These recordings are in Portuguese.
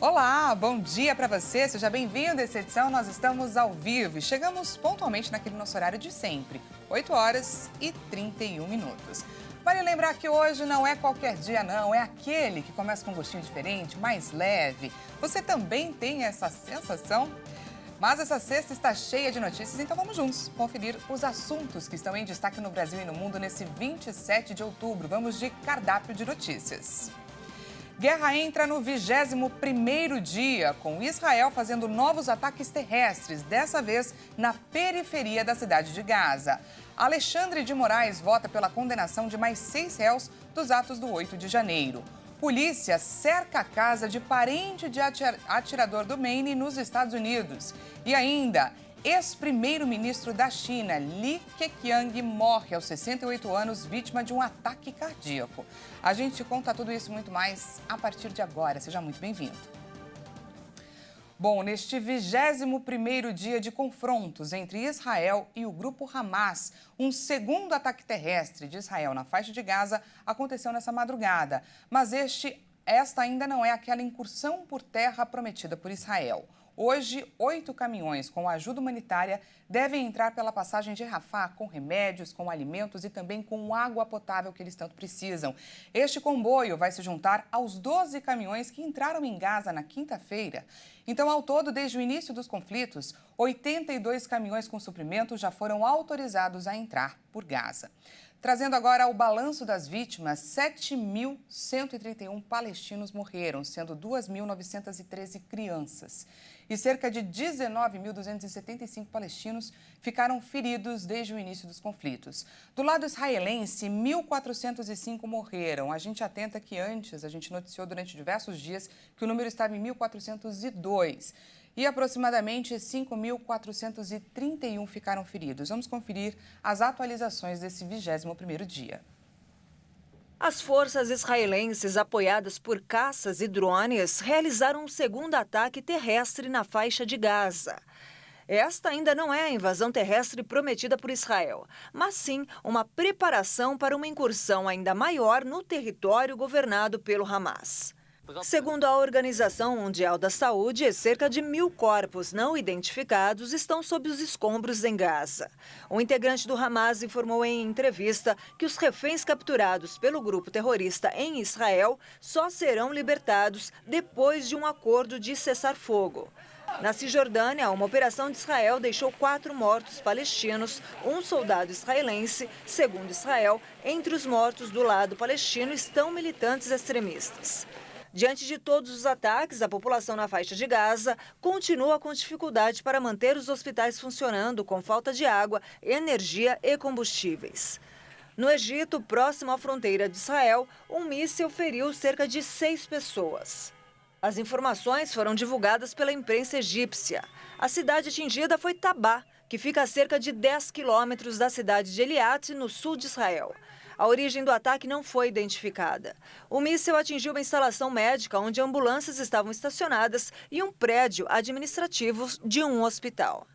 Olá, bom dia para você, seja bem-vindo a essa edição. Nós estamos ao vivo e chegamos pontualmente naquele nosso horário de sempre, 8 horas e 31 minutos. Vale lembrar que hoje não é qualquer dia não, é aquele que começa com um gostinho diferente, mais leve. Você também tem essa sensação? Mas essa sexta está cheia de notícias, então vamos juntos conferir os assuntos que estão em destaque no Brasil e no mundo nesse 27 de outubro. Vamos de cardápio de notícias. Guerra entra no 21º dia, com Israel fazendo novos ataques terrestres, dessa vez na periferia da cidade de Gaza. Alexandre de Moraes vota pela condenação de mais 6 réus dos atos do 8 de janeiro. Polícia cerca a casa de parente de atirador do Maine nos Estados Unidos. E ainda, ex-primeiro-ministro da China, Li Keqiang, morre aos 68 anos, vítima de um ataque cardíaco. A gente conta tudo isso e muito mais a partir de agora. Seja muito bem-vindo. Bom, neste 21º dia de confrontos entre Israel e o grupo Hamas, um segundo ataque terrestre de Israel na faixa de Gaza aconteceu nessa madrugada. Mas esta ainda não é aquela incursão por terra prometida por Israel. Hoje, 8 caminhões com ajuda humanitária devem entrar pela passagem de Rafah com remédios, com alimentos e também com água potável que eles tanto precisam. Este comboio vai se juntar aos 12 caminhões que entraram em Gaza na quinta-feira. Então, ao todo, desde o início dos conflitos, 82 caminhões com suprimentos já foram autorizados a entrar por Gaza. Trazendo agora o balanço das vítimas, 7.131 palestinos morreram, sendo 2.913 crianças. E cerca de 19.275 palestinos ficaram feridos desde o início dos conflitos. Do lado israelense, 1.405 morreram. A gente atenta que antes, a gente noticiou durante diversos dias que o número estava em 1.402. E aproximadamente 5.431 ficaram feridos. Vamos conferir as atualizações desse 21º dia. As forças israelenses, apoiadas por caças e drones, realizaram um segundo ataque terrestre na faixa de Gaza. Esta ainda não é a invasão terrestre prometida por Israel, mas sim uma preparação para uma incursão ainda maior no território governado pelo Hamas. Segundo a Organização Mundial da Saúde, cerca de 1.000 corpos não identificados estão sob os escombros em Gaza. Um integrante do Hamas informou em entrevista que os reféns capturados pelo grupo terrorista em Israel só serão libertados depois de um acordo de cessar-fogo. Na Cisjordânia, uma operação de Israel deixou 4 mortos palestinos, um soldado israelense. Segundo Israel, entre os mortos do lado palestino estão militantes extremistas. Diante de todos os ataques, a população na faixa de Gaza continua com dificuldade para manter os hospitais funcionando com falta de água, energia e combustíveis. No Egito, próximo à fronteira de Israel, um míssil feriu cerca de 6 pessoas. As informações foram divulgadas pela imprensa egípcia. A cidade atingida foi Tabá, que fica a cerca de 10 quilômetros da cidade de Eliat, no sul de Israel. A origem do ataque não foi identificada. O míssil atingiu uma instalação médica onde ambulâncias estavam estacionadas e um prédio administrativo de um hospital.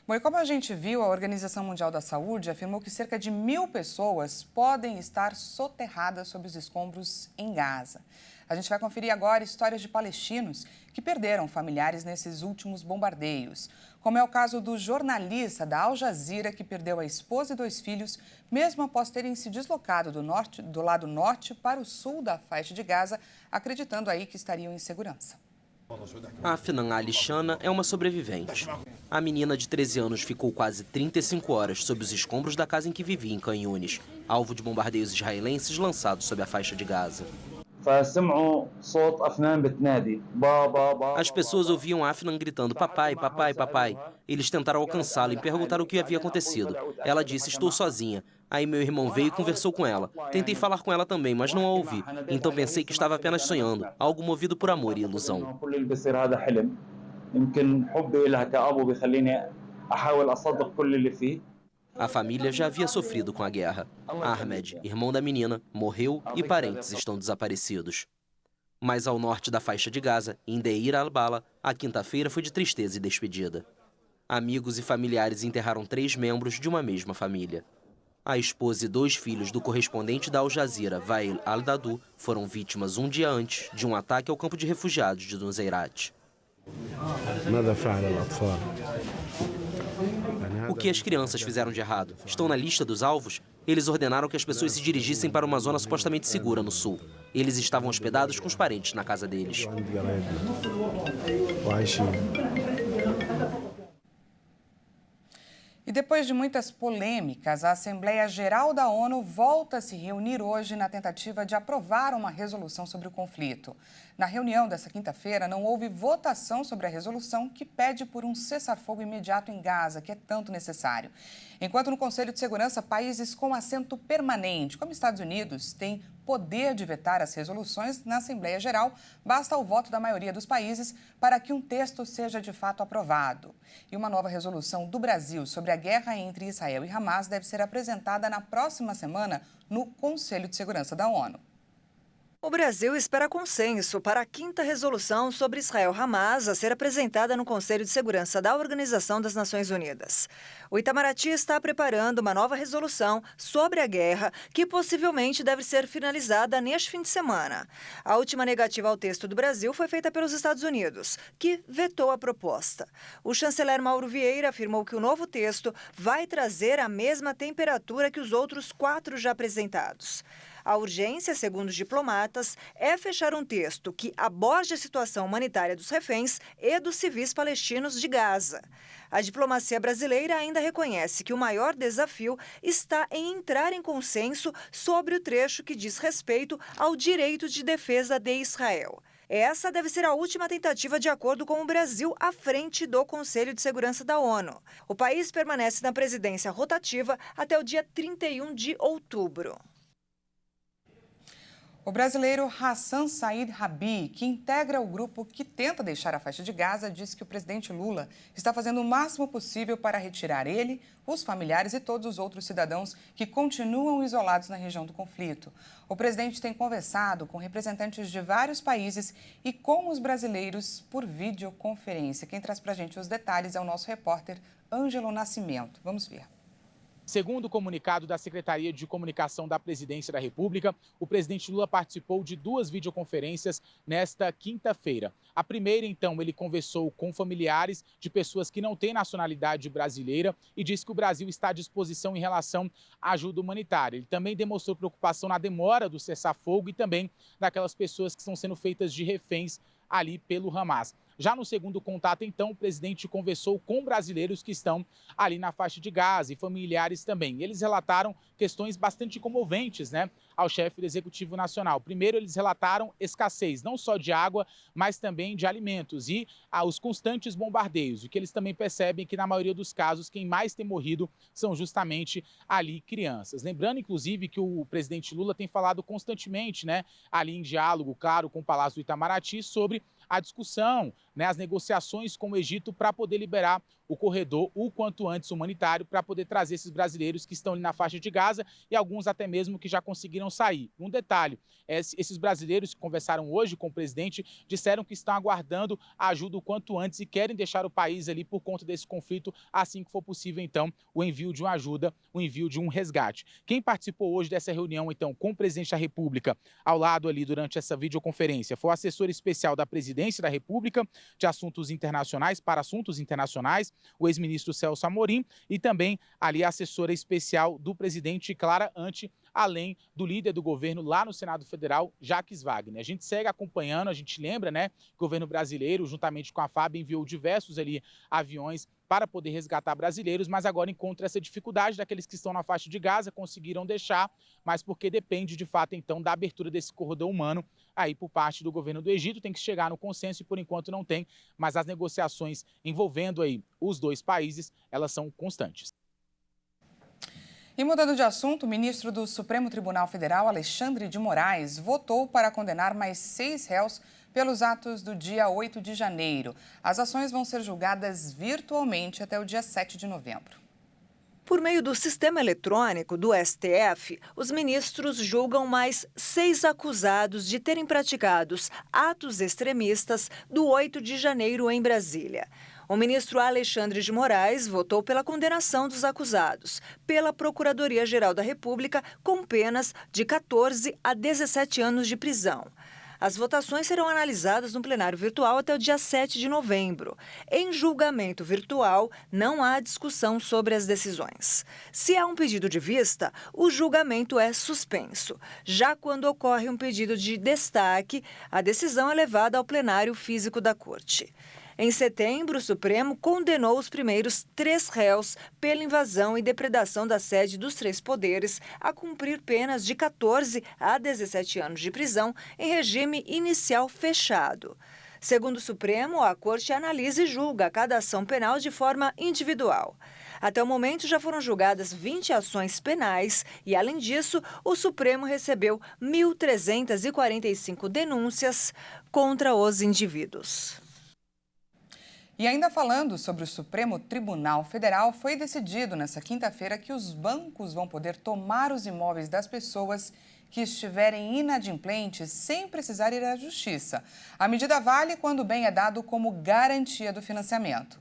Bom, e como a gente viu, a Organização Mundial da Saúde afirmou que cerca de 1.000 pessoas podem estar soterradas sob os escombros em Gaza. A gente vai conferir agora histórias de palestinos que perderam familiares nesses últimos bombardeios, como é o caso do jornalista da Al Jazeera que perdeu a esposa e 2 filhos, mesmo após terem se deslocado do lado norte para o sul da faixa de Gaza, acreditando aí que estariam em segurança. Afnan Ali-Shana é uma sobrevivente. A menina de 13 anos ficou quase 35 horas sob os escombros da casa em que vivia em Khan Yunis, alvo de bombardeios israelenses lançados sob a faixa de Gaza. As pessoas ouviam Afnan gritando papai, papai, papai. Eles tentaram alcançá-la e perguntaram o que havia acontecido. Ela disse, estou sozinha. Aí meu irmão veio e conversou com ela. Tentei falar com ela também, mas não a ouvi. Então pensei que estava apenas sonhando, algo movido por amor e ilusão. A família já havia sofrido com a guerra. Ahmed, irmão da menina, morreu e parentes estão desaparecidos. Mas ao norte da faixa de Gaza, em Deir al-Bala, a quinta-feira foi de tristeza e despedida. Amigos e familiares enterraram 3 membros de uma mesma família. A esposa e 2 filhos do correspondente da Al Jazeera, Wael Al-Dadu, foram vítimas um dia antes de um ataque ao campo de refugiados de Nuseirat. O que as crianças fizeram de errado? Estão na lista dos alvos? Eles ordenaram que as pessoas se dirigissem para uma zona supostamente segura no sul. Eles estavam hospedados com os parentes na casa deles. E depois de muitas polêmicas, a Assembleia Geral da ONU volta a se reunir hoje na tentativa de aprovar uma resolução sobre o conflito. Na reunião desta quinta-feira, não houve votação sobre a resolução que pede por um cessar-fogo imediato em Gaza, que é tanto necessário. Enquanto no Conselho de Segurança, países com assento permanente, como Estados Unidos, têm poder de vetar as resoluções na Assembleia Geral, basta o voto da maioria dos países para que um texto seja de fato aprovado. E uma nova resolução do Brasil sobre a guerra entre Israel e Hamas deve ser apresentada na próxima semana no Conselho de Segurança da ONU. O Brasil espera consenso para a 5ª resolução sobre Israel-Hamas a ser apresentada no Conselho de Segurança da Organização das Nações Unidas. O Itamaraty está preparando uma nova resolução sobre a guerra que possivelmente deve ser finalizada neste fim de semana. A última negativa ao texto do Brasil foi feita pelos Estados Unidos, que vetou a proposta. O chanceler Mauro Vieira afirmou que o novo texto vai trazer a mesma temperatura que os outros 4 já apresentados. A urgência, segundo os diplomatas, é fechar um texto que aborde a situação humanitária dos reféns e dos civis palestinos de Gaza. A diplomacia brasileira ainda reconhece que o maior desafio está em entrar em consenso sobre o trecho que diz respeito ao direito de defesa de Israel. Essa deve ser a última tentativa de acordo com o Brasil à frente do Conselho de Segurança da ONU. O país permanece na presidência rotativa até o dia 31 de outubro. O brasileiro Hassan Said Rabi, que integra o grupo que tenta deixar a faixa de Gaza, disse que o presidente Lula está fazendo o máximo possível para retirar ele, os familiares e todos os outros cidadãos que continuam isolados na região do conflito. O presidente tem conversado com representantes de vários países e com os brasileiros por videoconferência. Quem traz para a gente os detalhes é o nosso repórter Ângelo Nascimento. Vamos ver. Segundo o comunicado da Secretaria de Comunicação da Presidência da República, o presidente Lula participou de 2 videoconferências nesta quinta-feira. A primeira, então, ele conversou com familiares de pessoas que não têm nacionalidade brasileira e disse que o Brasil está à disposição em relação à ajuda humanitária. Ele também demonstrou preocupação na demora do cessar-fogo e também daquelas pessoas que estão sendo feitas de reféns ali pelo Hamas. Já no segundo contato, então, o presidente conversou com brasileiros que estão ali na faixa de Gaza e familiares também. Eles relataram questões bastante comoventes, ao chefe do Executivo Nacional. Primeiro, eles relataram escassez, não só de água, mas também de alimentos e os constantes bombardeios. O que eles também percebem que, na maioria dos casos, quem mais tem morrido são justamente ali crianças. Lembrando, inclusive, que o presidente Lula tem falado constantemente, ali em diálogo, claro, com o Palácio do Itamaraty, sobre a discussão, as negociações com o Egito para poder liberar o corredor o quanto antes humanitário para poder trazer esses brasileiros que estão ali na faixa de Gaza e alguns até mesmo que já conseguiram sair. Um detalhe, esses brasileiros que conversaram hoje com o presidente disseram que estão aguardando a ajuda o quanto antes e querem deixar o país ali por conta desse conflito assim que for possível, então, o envio de uma ajuda, o envio de um resgate. Quem participou hoje dessa reunião, então, com o presidente da República ao lado ali durante essa videoconferência foi o assessor especial da Presidência da República de Assuntos Internacionais para Assuntos Internacionais, o ex-ministro Celso Amorim, e também ali a assessora especial do presidente Clara Ante, além do líder do governo lá no Senado Federal, Jacques Wagner. A gente segue acompanhando, a gente lembra, que o governo brasileiro, juntamente com a FAB, enviou diversos ali aviões para poder resgatar brasileiros, mas agora encontra essa dificuldade daqueles que estão na faixa de Gaza, conseguiram deixar, mas porque depende de fato então da abertura desse corredor humano aí por parte do governo do Egito, tem que chegar no consenso e por enquanto não tem, mas as negociações envolvendo aí os 2 países, elas são constantes. E mudando de assunto, o ministro do Supremo Tribunal Federal, Alexandre de Moraes, votou para condenar mais 6 réus pelos atos do dia 8 de janeiro. As ações vão ser julgadas virtualmente até o dia 7 de novembro. Por meio do sistema eletrônico do STF, os ministros julgam mais 6 acusados de terem praticado atos extremistas do 8 de janeiro em Brasília. O ministro Alexandre de Moraes votou pela condenação dos acusados pela Procuradoria-Geral da República com penas de 14 a 17 anos de prisão. As votações serão analisadas no plenário virtual até o dia 7 de novembro. Em julgamento virtual, não há discussão sobre as decisões. Se há um pedido de vista, o julgamento é suspenso. Já quando ocorre um pedido de destaque, a decisão é levada ao plenário físico da Corte. Em setembro, o Supremo condenou os primeiros 3 réus pela invasão e depredação da sede dos 3 poderes a cumprir penas de 14 a 17 anos de prisão em regime inicial fechado. Segundo o Supremo, a Corte analisa e julga cada ação penal de forma individual. Até o momento, já foram julgadas 20 ações penais e, além disso, o Supremo recebeu 1.345 denúncias contra os indivíduos. E ainda falando sobre o Supremo Tribunal Federal, foi decidido nesta quinta-feira que os bancos vão poder tomar os imóveis das pessoas que estiverem inadimplentes sem precisar ir à justiça. A medida vale quando o bem é dado como garantia do financiamento.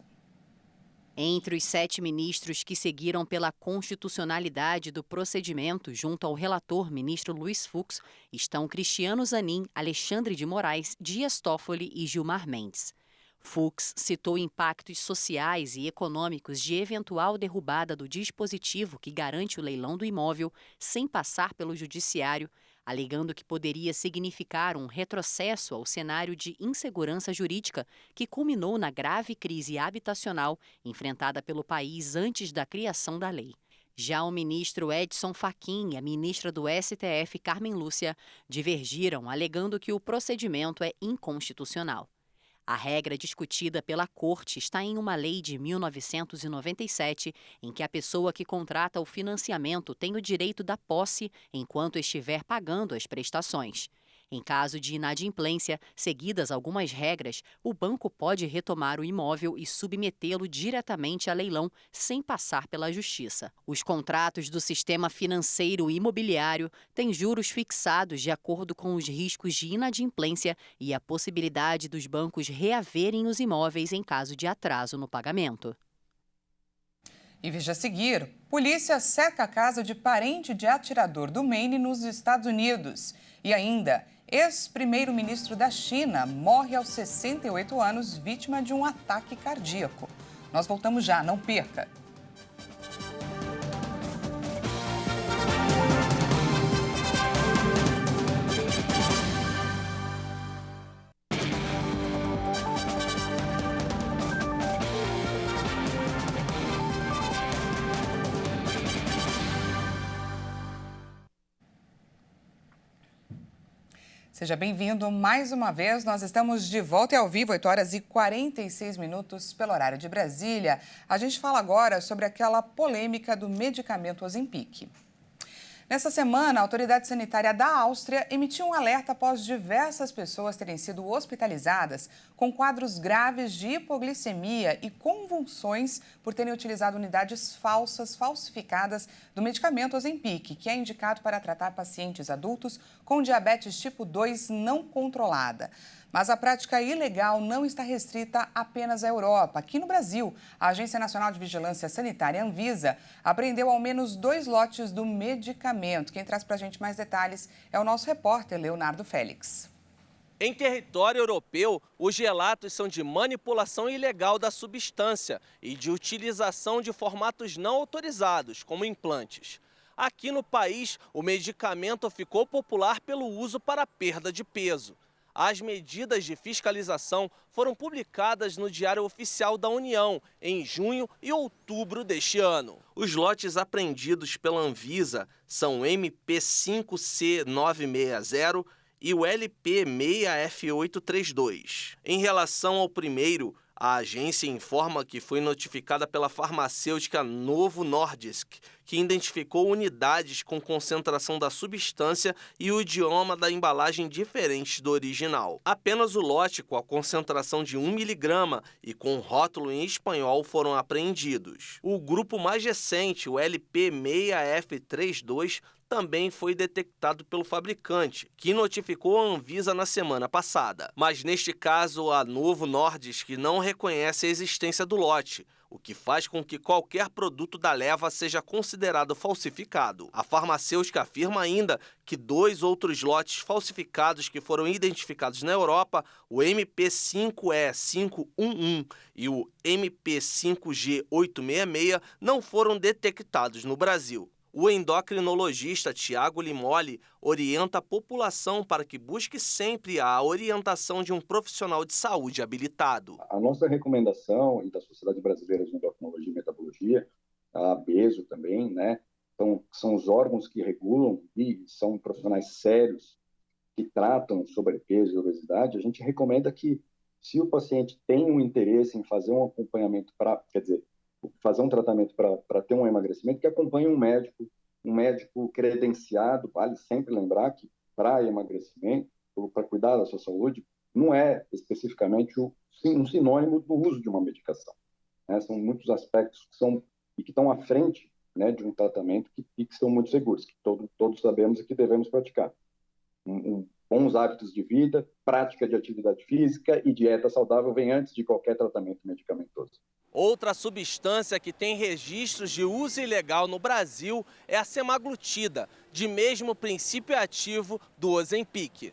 Entre os 7 ministros que seguiram pela constitucionalidade do procedimento junto ao relator ministro Luiz Fux estão Cristiano Zanin, Alexandre de Moraes, Dias Toffoli e Gilmar Mendes. Fux citou impactos sociais e econômicos de eventual derrubada do dispositivo que garante o leilão do imóvel sem passar pelo judiciário, alegando que poderia significar um retrocesso ao cenário de insegurança jurídica que culminou na grave crise habitacional enfrentada pelo país antes da criação da lei. Já o ministro Edson Fachin e a ministra do STF, Carmen Lúcia, divergiram, alegando que o procedimento é inconstitucional. A regra discutida pela Corte está em uma lei de 1997, em que a pessoa que contrata o financiamento tem o direito da posse enquanto estiver pagando as prestações. Em caso de inadimplência, seguidas algumas regras, o banco pode retomar o imóvel e submetê-lo diretamente a leilão, sem passar pela justiça. Os contratos do sistema financeiro e imobiliário têm juros fixados de acordo com os riscos de inadimplência e a possibilidade dos bancos reaverem os imóveis em caso de atraso no pagamento. E veja a seguir, polícia cerca a casa de parente de atirador do Maine nos Estados Unidos. E ainda, ex-primeiro-ministro da China morre aos 68 anos vítima de um ataque cardíaco. Nós voltamos já, não perca! Seja bem-vindo mais uma vez. Nós estamos de volta e ao vivo, 8 horas e 46 minutos pelo horário de Brasília. A gente fala agora sobre aquela polêmica do medicamento Ozempic. Nessa semana, a autoridade sanitária da Áustria emitiu um alerta após diversas pessoas terem sido hospitalizadas com quadros graves de hipoglicemia e convulsões por terem utilizado unidades falsificadas do medicamento Ozempic, que é indicado para tratar pacientes adultos com diabetes tipo 2 não controlada. Mas a prática ilegal não está restrita apenas à Europa. Aqui no Brasil, a Agência Nacional de Vigilância Sanitária, Anvisa, apreendeu ao menos 2 lotes do medicamento. Quem traz para a gente mais detalhes é o nosso repórter, Leonardo Félix. Em território europeu, os relatos são de manipulação ilegal da substância e de utilização de formatos não autorizados, como implantes. Aqui no país, o medicamento ficou popular pelo uso para perda de peso. As medidas de fiscalização foram publicadas no Diário Oficial da União em junho e outubro deste ano. Os lotes apreendidos pela Anvisa são o MP5C960 e o LP6F832. Em relação ao primeiro, A agência informa que foi notificada pela farmacêutica Novo Nordisk, que identificou unidades com concentração da substância e o idioma da embalagem diferentes do original. Apenas o lote com a concentração de 1 miligrama e com rótulo em espanhol foram apreendidos. O grupo mais recente, o LP6F32, também foi detectado pelo fabricante, que notificou a Anvisa na semana passada. Mas neste caso, a Novo Nordisk não reconhece a existência do lote, o que faz com que qualquer produto da leva seja considerado falsificado. A farmacêutica afirma ainda que 2 outros lotes falsificados que foram identificados na Europa, o MP5E511 e o MP5G866, não foram detectados no Brasil. O endocrinologista Tiago Limoli orienta a população para que busque sempre a orientação de um profissional de saúde habilitado. A nossa recomendação, e da Sociedade Brasileira de Endocrinologia e Metabologia, a ABESO também, né? Então, são os órgãos que regulam e são profissionais sérios que tratam sobrepeso e obesidade. A gente recomenda que, se o paciente tem um interesse em fazer um acompanhamento fazer um tratamento para ter um emagrecimento, que acompanhe um médico credenciado. Vale sempre lembrar que para emagrecimento, para cuidar da sua saúde, não é especificamente um sinônimo do uso de uma medicação, né? São muitos aspectos que estão à frente, né, de um tratamento que são muito seguros, que todos sabemos e que devemos praticar. Bons hábitos de vida, prática de atividade física e dieta saudável vem antes de qualquer tratamento medicamentoso. Outra substância que tem registros de uso ilegal no Brasil é a semaglutida, de mesmo princípio ativo do Ozempic.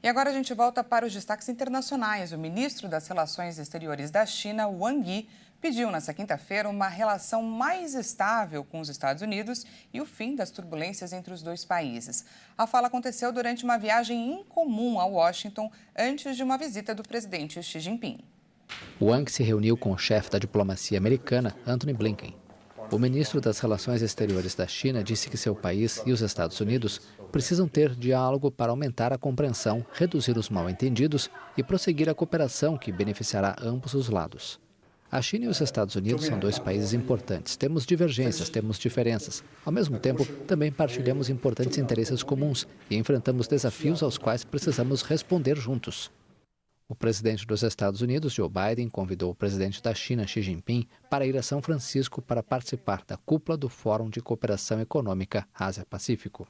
E agora a gente volta para os destaques internacionais. O ministro das Relações Exteriores da China, Wang Yi, pediu nesta quinta-feira uma relação mais estável com os Estados Unidos e o fim das turbulências entre os dois países. A fala aconteceu durante uma viagem incomum a Washington, antes de uma visita do presidente Xi Jinping. Wang se reuniu com o chefe da diplomacia americana, Antony Blinken. O ministro das Relações Exteriores da China disse que seu país e os Estados Unidos precisam ter diálogo para aumentar a compreensão, reduzir os mal-entendidos e prosseguir a cooperação que beneficiará ambos os lados. A China e os Estados Unidos são dois países importantes. Temos divergências, temos diferenças. Ao mesmo tempo, também partilhamos importantes interesses comuns e enfrentamos desafios aos quais precisamos responder juntos. O presidente dos Estados Unidos, Joe Biden, convidou o presidente da China, Xi Jinping, para ir a São Francisco para participar da cúpula do Fórum de Cooperação Econômica Ásia-Pacífico.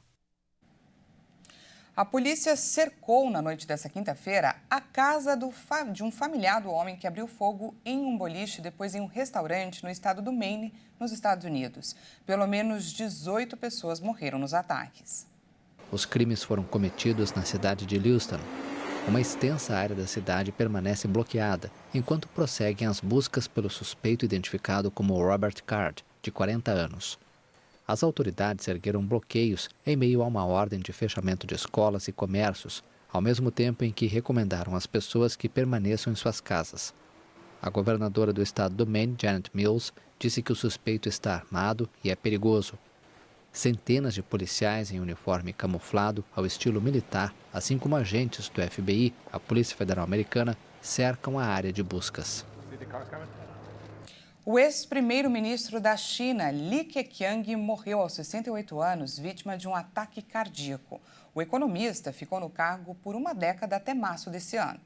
A polícia cercou na noite desta quinta-feira a casa de um familiar do homem que abriu fogo em um boliche, depois em um restaurante no estado do Maine, nos Estados Unidos. Pelo menos 18 pessoas morreram nos ataques. Os crimes foram cometidos na cidade de Lewiston. Uma extensa área da cidade permanece bloqueada, enquanto prosseguem as buscas pelo suspeito identificado como Robert Card, de 40 anos. As autoridades ergueram bloqueios em meio a uma ordem de fechamento de escolas e comércios, ao mesmo tempo em que recomendaram às pessoas que permaneçam em suas casas. A governadora do estado do Maine, Janet Mills, disse que o suspeito está armado e é perigoso. Centenas de policiais em uniforme camuflado ao estilo militar, assim como agentes do FBI, a Polícia Federal Americana, cercam a área de buscas. O ex-primeiro-ministro da China, Li Keqiang, morreu aos 68 anos, vítima de um ataque cardíaco. O economista ficou no cargo por uma década até março desse ano.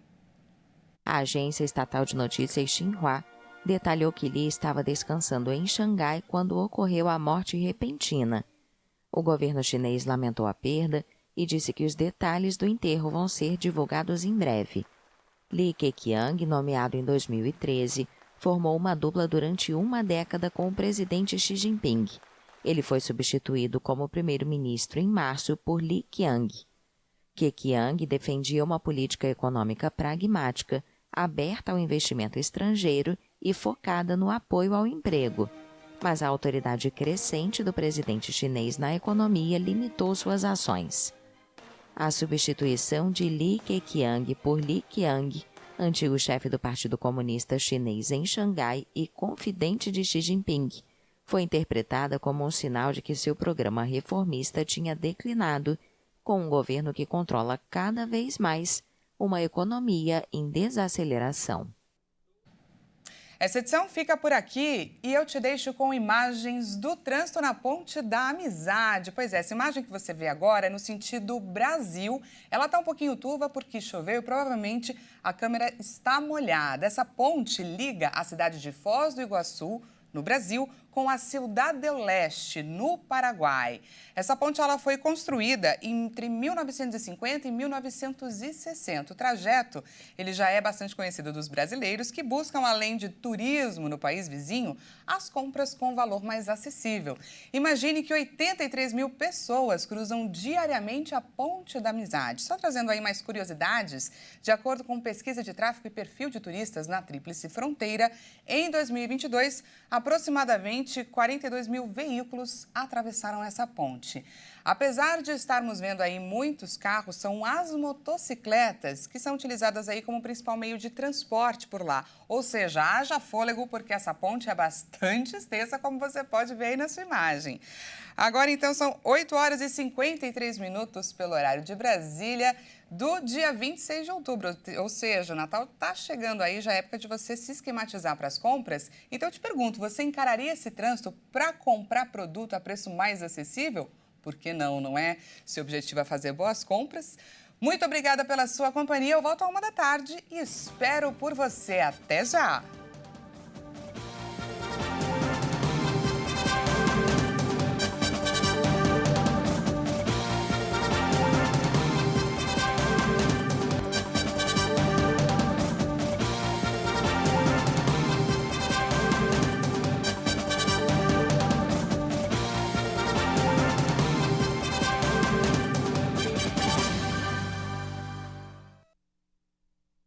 A agência estatal de notícias Xinhua detalhou que Li estava descansando em Xangai quando ocorreu a morte repentina. O governo chinês lamentou a perda e disse que os detalhes do enterro vão ser divulgados em breve. Li Keqiang, nomeado em 2013, formou uma dupla durante uma década com o presidente Xi Jinping. Ele foi substituído como primeiro-ministro em março por Li Qiang. Keqiang defendia uma política econômica pragmática, aberta ao investimento estrangeiro e focada no apoio ao emprego. Mas a autoridade crescente do presidente chinês na economia limitou suas ações. A substituição de Li Keqiang por Li Qiang, antigo chefe do Partido Comunista Chinês em Xangai e confidente de Xi Jinping, foi interpretada como um sinal de que seu programa reformista tinha declinado, com um governo que controla cada vez mais uma economia em desaceleração. Essa edição fica por aqui e eu te deixo com imagens do trânsito na Ponte da Amizade. Pois é, essa imagem que você vê agora é no sentido Brasil. Ela está um pouquinho turva porque choveu e provavelmente a câmera está molhada. Essa ponte liga a cidade de Foz do Iguaçu, no Brasil, com a Ciudad del Leste, no Paraguai. Essa ponte ela foi construída entre 1950 e 1960. O trajeto ele já é bastante conhecido dos brasileiros que buscam, além de turismo no país vizinho, as compras com valor mais acessível. Imagine que 83 mil pessoas cruzam diariamente a Ponte da Amizade. Só trazendo aí mais curiosidades, de acordo com pesquisa de tráfego e perfil de turistas na Tríplice Fronteira, em 2022, aproximadamente 42 mil veículos atravessaram essa ponte. Apesar de estarmos vendo aí muitos carros, são as motocicletas que são utilizadas aí como principal meio de transporte por lá. Ou seja, haja fôlego porque essa ponte é bastante extensa, como você pode ver aí na sua imagem. Agora, então, são 8 horas e 53 minutos pelo horário de Brasília do dia 26 de outubro. Ou seja, o Natal está chegando aí, já é época de você se esquematizar para as compras. Então, eu te pergunto, você encararia esse trânsito para comprar produto a preço mais acessível? Por que não, não é? Se o objetivo é fazer boas compras. Muito obrigada pela sua companhia. Eu volto à 1 da tarde e espero por você. Até já!